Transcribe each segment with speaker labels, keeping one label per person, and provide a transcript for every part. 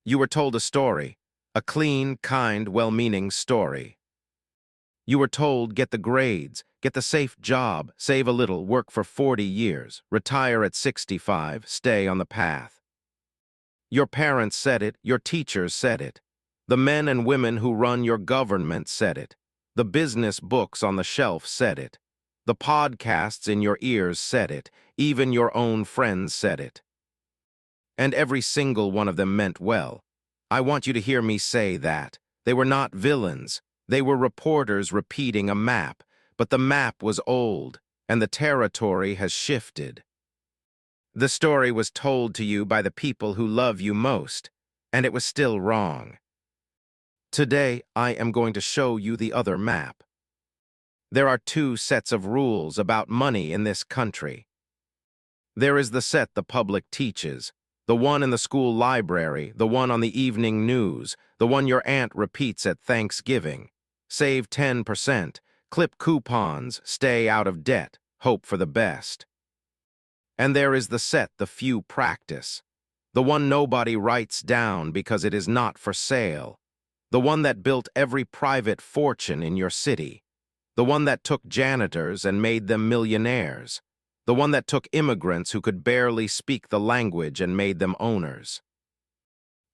Speaker 1: You were told a story, a clean, kind, well-meaning story. You were told, get the grades, get the safe job, save a little, work for 40 years, retire at 65, stay on the path. Your parents said it, your teachers said it. The men and women who run your government said it. The business books on the shelf said it. The podcasts in your ears said it. Even your own friends said it. And every single one of them meant well. I want you to hear me say that. They were not villains. They were reporters repeating a map, but the map was old, and the territory has shifted. The story was told to you by the people who love you most, and it was still wrong. Today, I am going to show you the other map. There are two sets of rules about money in this country. There is the set the public teaches, the one in the school library, the one on the evening news, the one your aunt repeats at Thanksgiving. Save 10%, clip coupons, stay out of debt, hope for the best. And there is the set the few practice, the one nobody writes down because it is not for sale, the one that built every private fortune in your city, the one that took janitors and made them millionaires, the one that took immigrants who could barely speak the language and made them owners.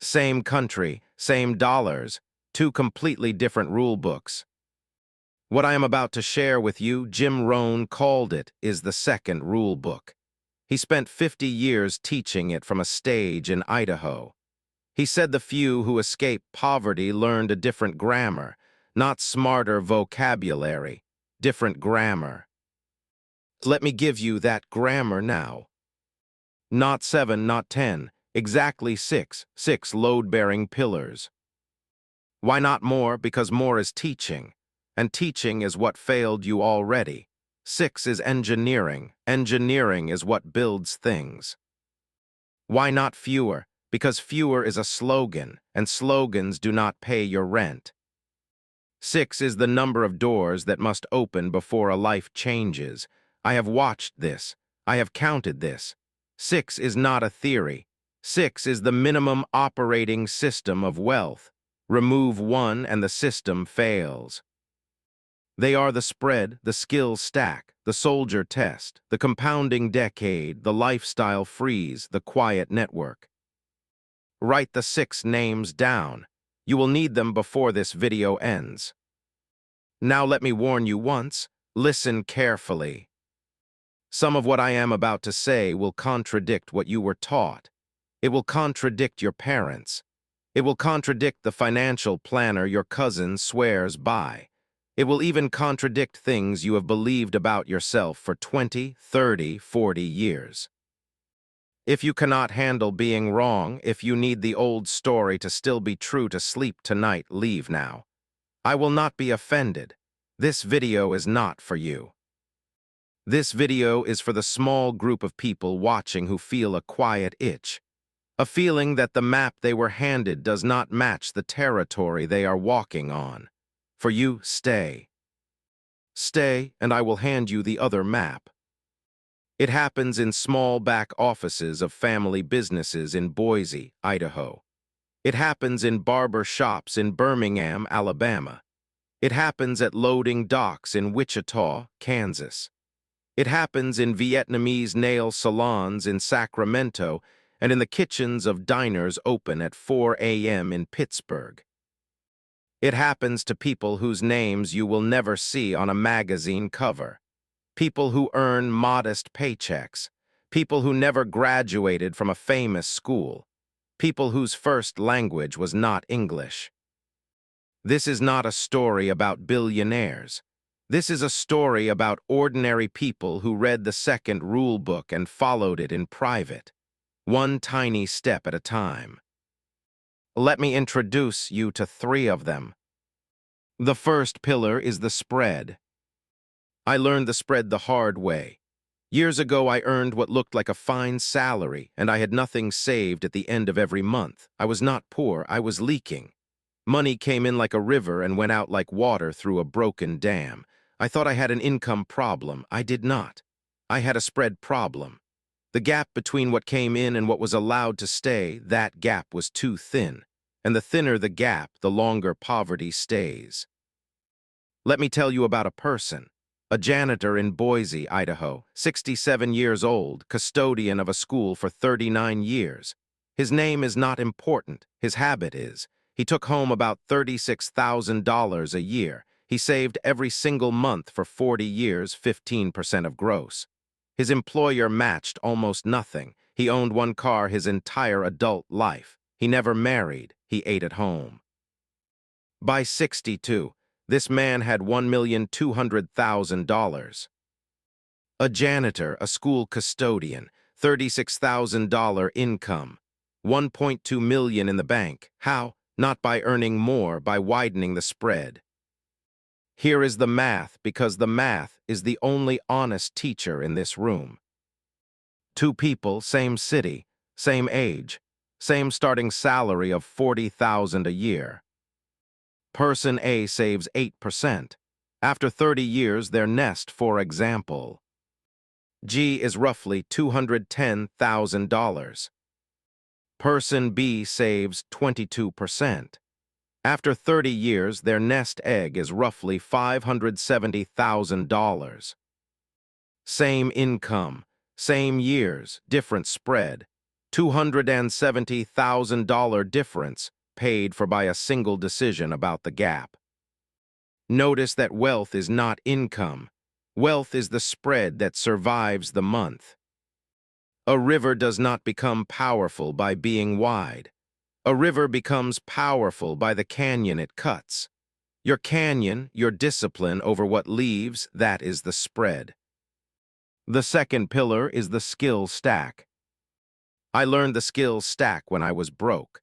Speaker 1: Same country, same dollars, two completely different rule books. What I am about to share with you, Jim Rohn called it, is the second rule book. He spent 50 years teaching it from a stage in Idaho. He said the few who escaped poverty learned a different grammar, not smarter vocabulary, different grammar. Let me give you that grammar now. Not 7, not 10, exactly 6 load-bearing pillars. Why not more? Because more is teaching, and teaching is what failed you already. 6 is engineering. Engineering is what builds things. Why not fewer? Because fewer is a slogan, and slogans do not pay your rent. 6 is the number of doors that must open before a life changes. I have watched this. I have counted this. 6 is not a theory. 6 is the minimum operating system of wealth. Remove one and the system fails. They are the spread, the skill stack, the soldier test, the compounding decade, the lifestyle freeze, the quiet network. Write the 6 names down. You will need them before this video ends. Now let me warn you once, listen carefully. Some of what I am about to say will contradict what you were taught. It will contradict your parents. It will contradict the financial planner your cousin swears by. It will even contradict things you have believed about yourself for 20, 30, 40 years. If you cannot handle being wrong, if you need the old story to still be true to sleep tonight, leave now. I will not be offended. This video is not for you. This video is for the small group of people watching who feel a quiet itch, a feeling that the map they were handed does not match the territory they are walking on. For you, stay. Stay, and I will hand you the other map. It happens in small back offices of family businesses in Boise, Idaho. It happens in barber shops in Birmingham, Alabama. It happens at loading docks in Wichita, Kansas. It happens in Vietnamese nail salons in Sacramento and in the kitchens of diners open at 4 a.m. in Pittsburgh. It happens to people whose names you will never see on a magazine cover. People who earn modest paychecks. People who never graduated from a famous school. People whose first language was not English. This is not a story about billionaires. This is a story about ordinary people who read the second rule book and followed it in private, one tiny step at a time. Let me introduce you to 3 of them. The first pillar is the spread. I learned the spread the hard way. Years ago, I earned what looked like a fine salary, and I had nothing saved at the end of every month. I was not poor, I was leaking. Money came in like a river and went out like water through a broken dam. I thought I had an income problem. I did not. I had a spread problem. The gap between what came in and what was allowed to stay, that gap was too thin. And the thinner the gap, the longer poverty stays. Let me tell you about a person. A janitor in Boise, Idaho, 67 years old, custodian of a school for 39 years. His name is not important, his habit is. He took home about $36,000 a year. He saved every single month for 40 years, 15% of gross. His employer matched almost nothing. He owned one car his entire adult life. He never married. He ate at home. By 62, this man had $1,200,000. A janitor, a school custodian, $36,000 income, $1.2 million in the bank. How? Not by earning more, by widening the spread. Here is the math, because the math is the only honest teacher in this room. Two people, same city, same age, same starting salary of $40,000 a year. Person A saves 8%. After 30 years, their nest, for example. G is roughly $210,000. Person B saves 22%. After 30 years, their nest egg is roughly $570,000. Same income, same years, different spread. $270,000 difference, paid for by a single decision about the gap. Notice that wealth is not income. Wealth is the spread that survives the month. A river does not become powerful by being wide. A river becomes powerful by the canyon it cuts. Your canyon, your discipline over what leaves, that is the spread. The second pillar is the skill stack. I learned the skill stack when I was broke.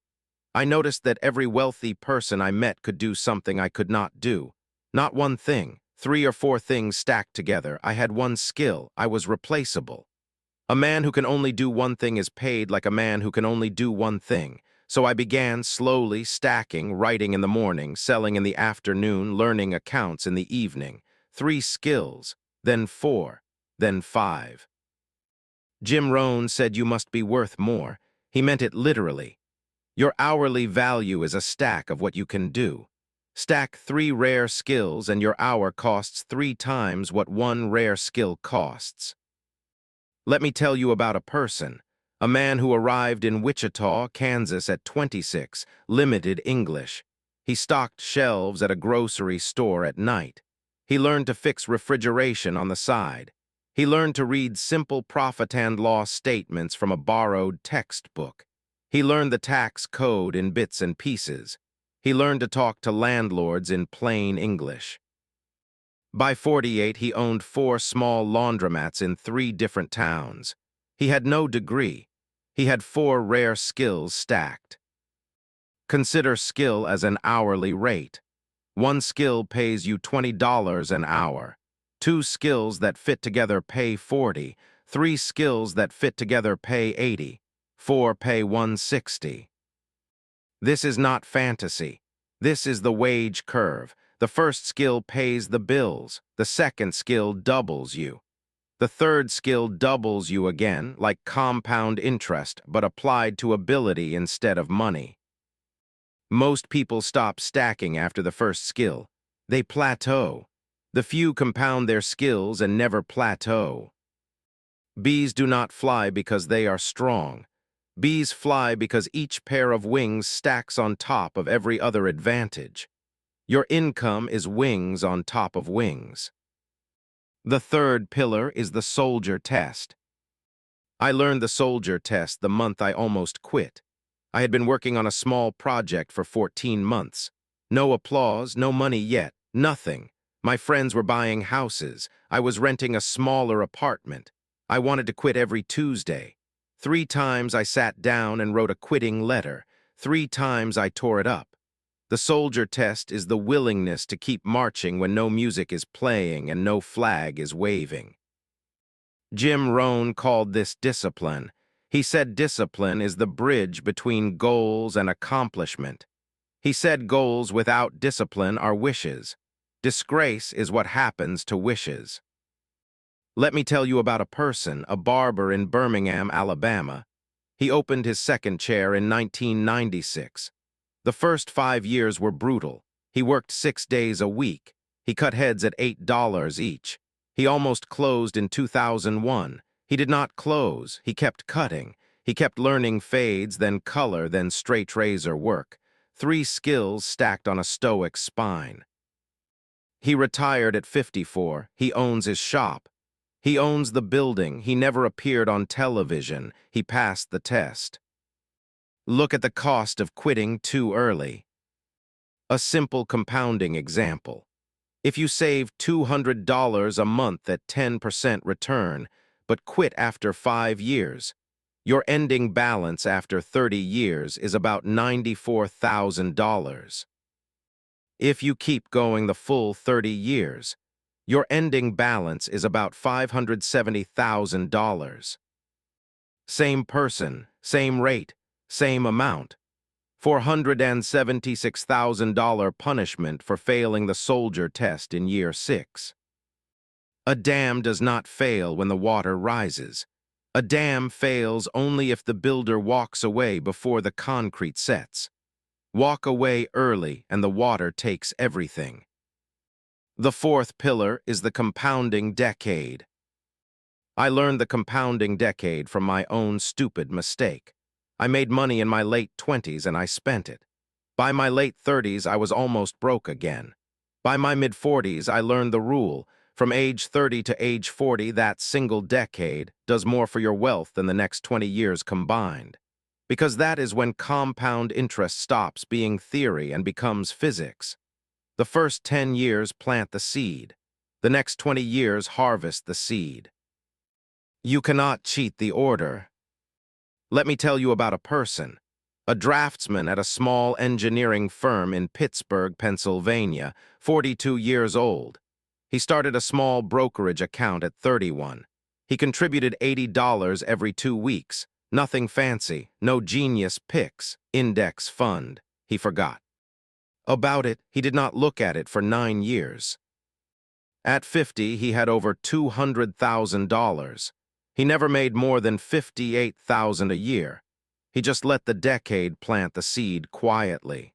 Speaker 1: I noticed that every wealthy person I met could do something I could not do. Not one thing, 3 or 4 things stacked together. I had one skill. I was replaceable. A man who can only do one thing is paid like a man who can only do one thing. So I began slowly stacking, writing in the morning, selling in the afternoon, learning accounts in the evening. 3 skills, then 4, then 5. Jim Rohn said you must be worth more. He meant it literally. Your hourly value is a stack of what you can do. Stack 3 rare skills and your hour costs 3 times what one rare skill costs. Let me tell you about a person, a man who arrived in Wichita, Kansas at 26, limited English. He stocked shelves at a grocery store at night. He learned to fix refrigeration on the side. He learned to read simple profit and loss statements from a borrowed textbook. He learned the tax code in bits and pieces. He learned to talk to landlords in plain English. By 48, he owned 4 small laundromats in 3 different towns. He had no degree. He had 4 rare skills stacked. Consider skill as an hourly rate. One skill pays you $20 an hour. 2 skills that fit together pay $40. 3 skills that fit together pay $80. 4 pay $160. This is not fantasy. This is the wage curve. The first skill pays the bills. The second skill doubles you. The third skill doubles you again, like compound interest, but applied to ability instead of money. Most people stop stacking after the first skill. They plateau. The few compound their skills and never plateau. Bees do not fly because they are strong. Bees fly because each pair of wings stacks on top of every other advantage. Your income is wings on top of wings. The third pillar is the soldier test. I learned the soldier test the month I almost quit. I had been working on a small project for 14 months. No applause, no money yet, nothing. My friends were buying houses. I was renting a smaller apartment. I wanted to quit every Tuesday. 3 times I sat down and wrote a quitting letter. 3 times I tore it up. The soldier test is the willingness to keep marching when no music is playing and no flag is waving. Jim Rohn called this discipline. He said discipline is the bridge between goals and accomplishment. He said goals without discipline are wishes. Disgrace is what happens to wishes. Let me tell you about a person, a barber in Birmingham, Alabama. He opened his second chair in 1996. The first 5 years were brutal. He worked 6 days a week. He cut heads at $8 each. He almost closed in 2001. He did not close. He kept cutting. He kept learning fades, then color, then straight razor work. 3 skills stacked on a stoic spine. He retired at 54. He owns his shop. He owns the building. He never appeared on television. He passed the test. Look at the cost of quitting too early. A simple compounding example. If you save $200 a month at 10% return, but quit after 5 years, your ending balance after 30 years is about $94,000. If you keep going the full 30 years, your ending balance is about $570,000. Same person, same rate, same amount. $476,000 punishment for failing the soldier test in year 6. A dam does not fail when the water rises. A dam fails only if the builder walks away before the concrete sets. Walk away early and the water takes everything. The fourth pillar is the compounding decade. I learned the compounding decade from my own stupid mistake. I made money in my late 20s and I spent it. By my late 30s, I was almost broke again. By my mid-40s, I learned the rule. From age 30 to age 40, that single decade does more for your wealth than the next 20 years combined. Because that is when compound interest stops being theory and becomes physics. The first 10 years plant the seed. The next 20 years harvest the seed. You cannot cheat the order. Let me tell you about a person, a draftsman at a small engineering firm in Pittsburgh, Pennsylvania, 42 years old. He started a small brokerage account at 31. He contributed $80 every 2 weeks. Nothing fancy, no genius picks, index fund. He forgot about it. He did not look at it for 9 years. At 50, he had over $200,000. He never made more than $58,000 a year. He just let the decade plant the seed quietly.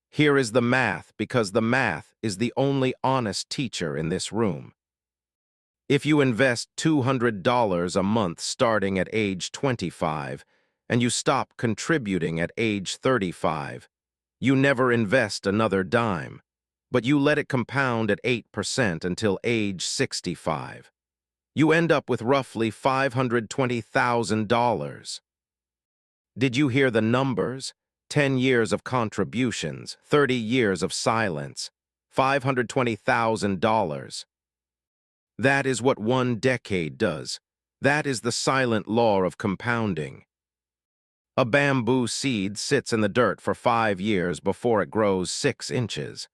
Speaker 1: Here is the math, because the math is the only honest teacher in this room. If you invest $200 a month starting at age 25, and you stop contributing at age 35, you never invest another dime, but you let it compound at 8% until age 65. You end up with roughly $520,000. Did you hear the numbers? 10 years of contributions, 30 years of silence, $520,000. That is what 1 decade does. That is the silent law of compounding. A bamboo seed sits in the dirt for 5 years before it grows 6 inches.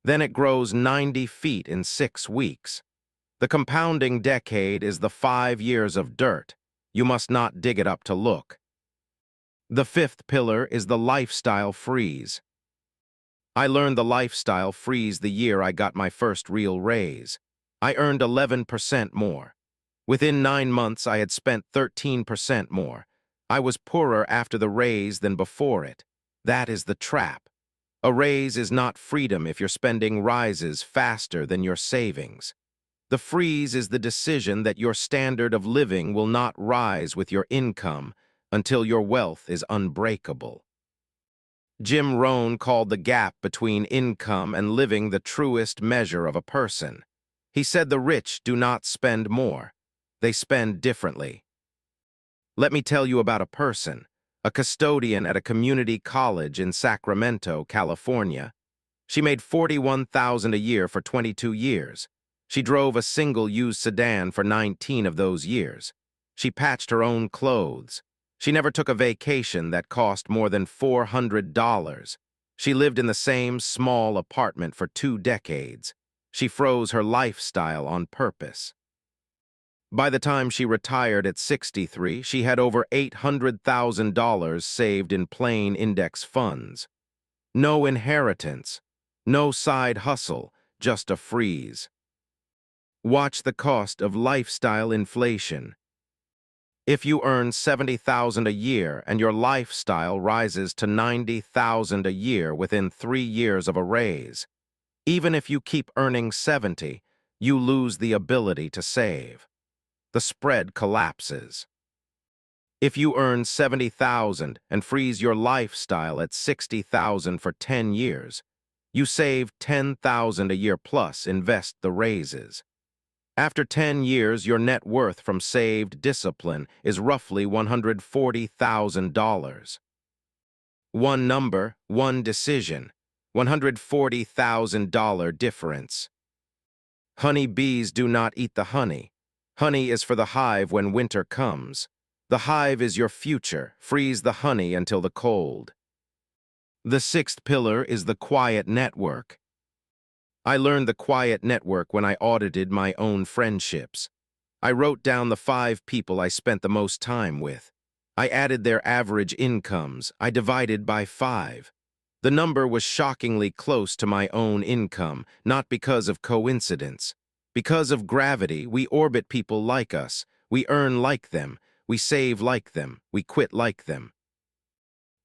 Speaker 1: Then it grows 90 feet in 6 weeks. The compounding decade is the 5 years of dirt. You must not dig it up to look. The fifth pillar is the lifestyle freeze. I learned the lifestyle freeze the year I got my first real raise. I earned 11% more. Within 9 months, I had spent 13% more. I was poorer after the raise than before it. That is the trap. A raise is not freedom if your spending rises faster than your savings. The freeze is the decision that your standard of living will not rise with your income until your wealth is unbreakable. Jim Rohn called the gap between income and living the truest measure of a person. He said the rich do not spend more. They spend differently. Let me tell you about a person, a custodian at a community college in Sacramento, California. She made $41,000 a year for 22 years. She drove a single-use sedan for 19 of those years. She patched her own clothes. She never took a vacation that cost more than $400. She lived in the same small apartment for 2 decades. She froze her lifestyle on purpose. By the time she retired at 63, she had over $800,000 saved in plain index funds. No inheritance, no side hustle, just a freeze. Watch the cost of lifestyle inflation. If you earn $70,000 a year and your lifestyle rises to $90,000 a year within 3 years of a raise, even if you keep earning 70, you lose the ability to save. The spread collapses. If you earn $70,000 and freeze your lifestyle at $60,000 for 10 years, you save $10,000 a year plus invest the raises. After 10 years, your net worth from saved discipline is roughly $140,000. One number, one decision, $140,000 difference. Honey bees do not eat the honey. Honey is for the hive when winter comes. The hive is your future. Freeze the honey until the cold. The sixth pillar is the quiet network. I learned the quiet network when I audited my own friendships. I wrote down the 5 people I spent the most time with. I added their average incomes. I divided by 5. The number was shockingly close to my own income, not because of coincidence. Because of gravity, we orbit people like us. We earn like them. We save like them. We quit like them.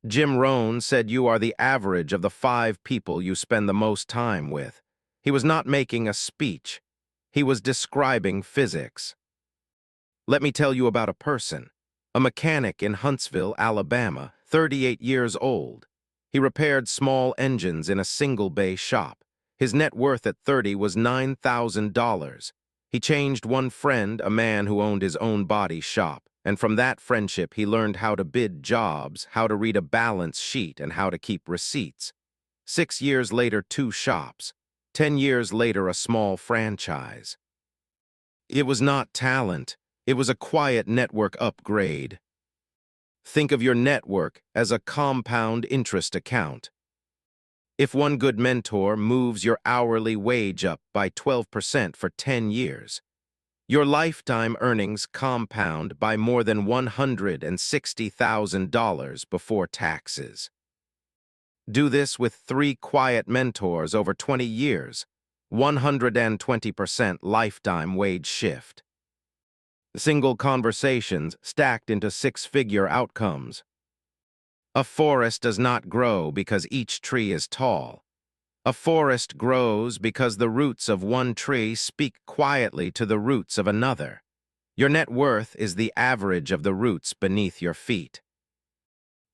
Speaker 1: Jim Rohn said you are the average of the 5 people you spend the most time with. He was not making a speech. He was describing physics. Let me tell you about a person. A mechanic in Huntsville, Alabama, 38 years old. He repaired small engines in a single-bay shop. His net worth at 30 was $9,000. He changed one friend, a man who owned his own body shop, and from that friendship he learned how to bid jobs, how to read a balance sheet, and how to keep receipts. 6 years later, 2 shops. 10 years later, a small franchise. It was not talent. It was a quiet network upgrade. Think of your network as a compound interest account. If one good mentor moves your hourly wage up by 12% for 10 years, your lifetime earnings compound by more than $160,000 before taxes. Do this with 3 quiet mentors over 20 years, 120% lifetime wage shift. Single conversations stacked into 6-figure outcomes. A forest does not grow because each tree is tall. A forest grows because the roots of one tree speak quietly to the roots of another. Your net worth is the average of the roots beneath your feet.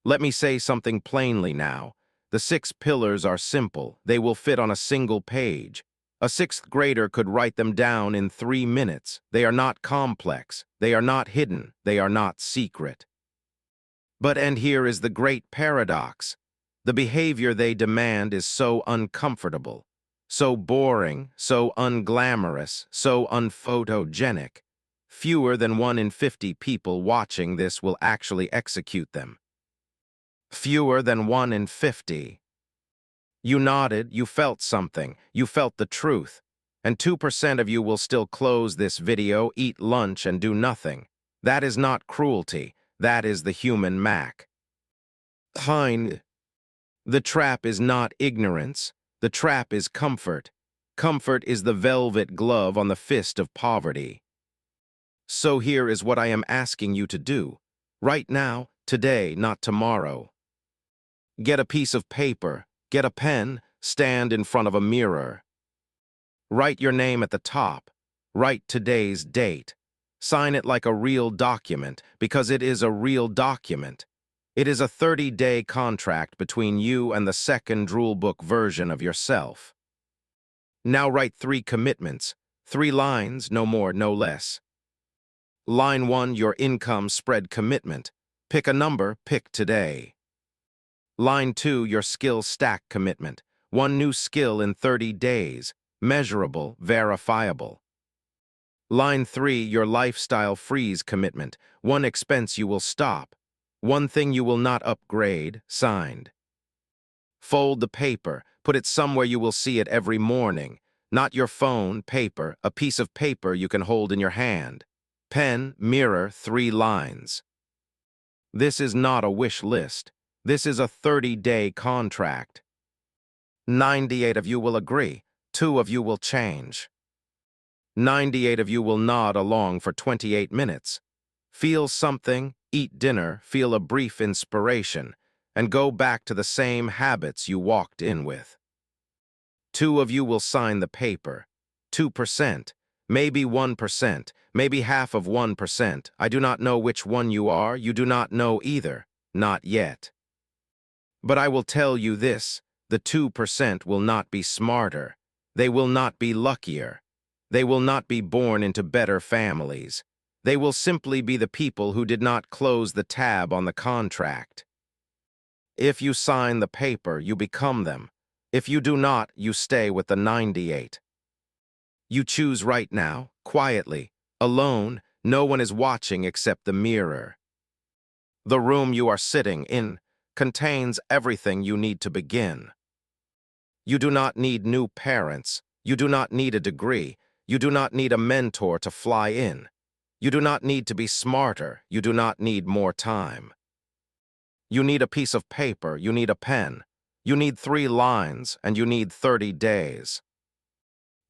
Speaker 1: Let me say something plainly now. The 6 pillars are simple. They will fit on a single page. A 6th grader could write them down in 3 minutes. They are not complex. They are not hidden. They are not secret. And here is the great paradox. The behavior they demand is so uncomfortable, so boring, so unglamorous, so unphotogenic. Fewer than 1 in 50 people watching this will actually execute them. Fewer than 1 in 50. You nodded, you felt something, you felt the truth. And 2% of you will still close this video, eat lunch, and do nothing. That is not cruelty. That is the human Mac. The trap is not ignorance. The trap is comfort. Comfort is the velvet glove on the fist of poverty. So here is what I am asking you to do. Right now, today, not tomorrow. Get a piece of paper, get a pen, stand in front of a mirror. Write your name at the top. Write today's date. Sign it like a real document, because it is a real document. It is a 30-day contract between you and the second rulebook version of yourself. Now write 3 commitments, 3 lines, no more, no less. Line 1, your income spread commitment. Pick a number, pick today. Line 2, your skill stack commitment. 1 new skill in 30 days, measurable, verifiable. Line 3, your lifestyle freeze commitment. 1 expense you will stop. 1 thing you will not upgrade, signed. Fold the paper, put it somewhere you will see it every morning. Not your phone, paper, a piece of paper you can hold in your hand. Pen, mirror, 3 lines. This is not a wish list. This is a 30-day contract. 98 of you will agree. 2 of you will change. 98 of you will nod along for 28 minutes. Feel something, eat dinner, feel a brief inspiration, and go back to the same habits you walked in with. 2 of you will sign the paper. 2%, maybe 1%, maybe half of 1%. I do not know which one you are. You do not know either. Not yet. But I will tell you this, the 2% will not be smarter. They will not be luckier. They will not be born into better families. They will simply be the people who did not close the tab on the contract. If you sign the paper, you become them. If you do not, you stay with the 98. You choose right now, quietly, alone. No one is watching except the mirror. The room you are sitting in contains everything you need to begin. You do not need new parents. You do not need a degree. You do not need a mentor to fly in. You do not need to be smarter. You do not need more time. You need a piece of paper. You need a pen. You need 3 lines, and you need 30 days.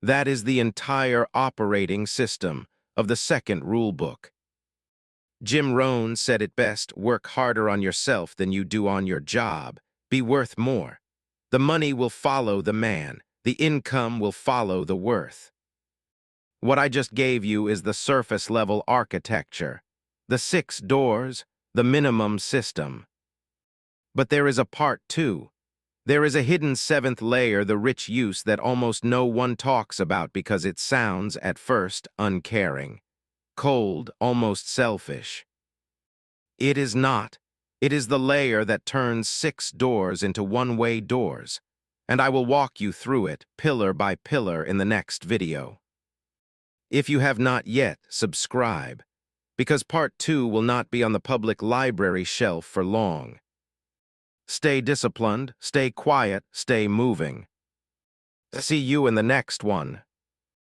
Speaker 1: That is the entire operating system of the second rulebook. Jim Rohn said it best, work harder on yourself than you do on your job. Be worth more. The money will follow the man. The income will follow the worth. What I just gave you is the surface-level architecture, the 6 doors, the minimum system. But there is a part 2. There is a hidden 7th layer, the rich use that almost no one talks about because it sounds, at first, uncaring, cold, almost selfish. It is not. It is the layer that turns 6 doors into one-way doors, and I will walk you through it, pillar by pillar, in the next video. If you have not yet, subscribe, because part 2 will not be on the public library shelf for long. Stay disciplined, stay quiet, stay moving. See you in the next one.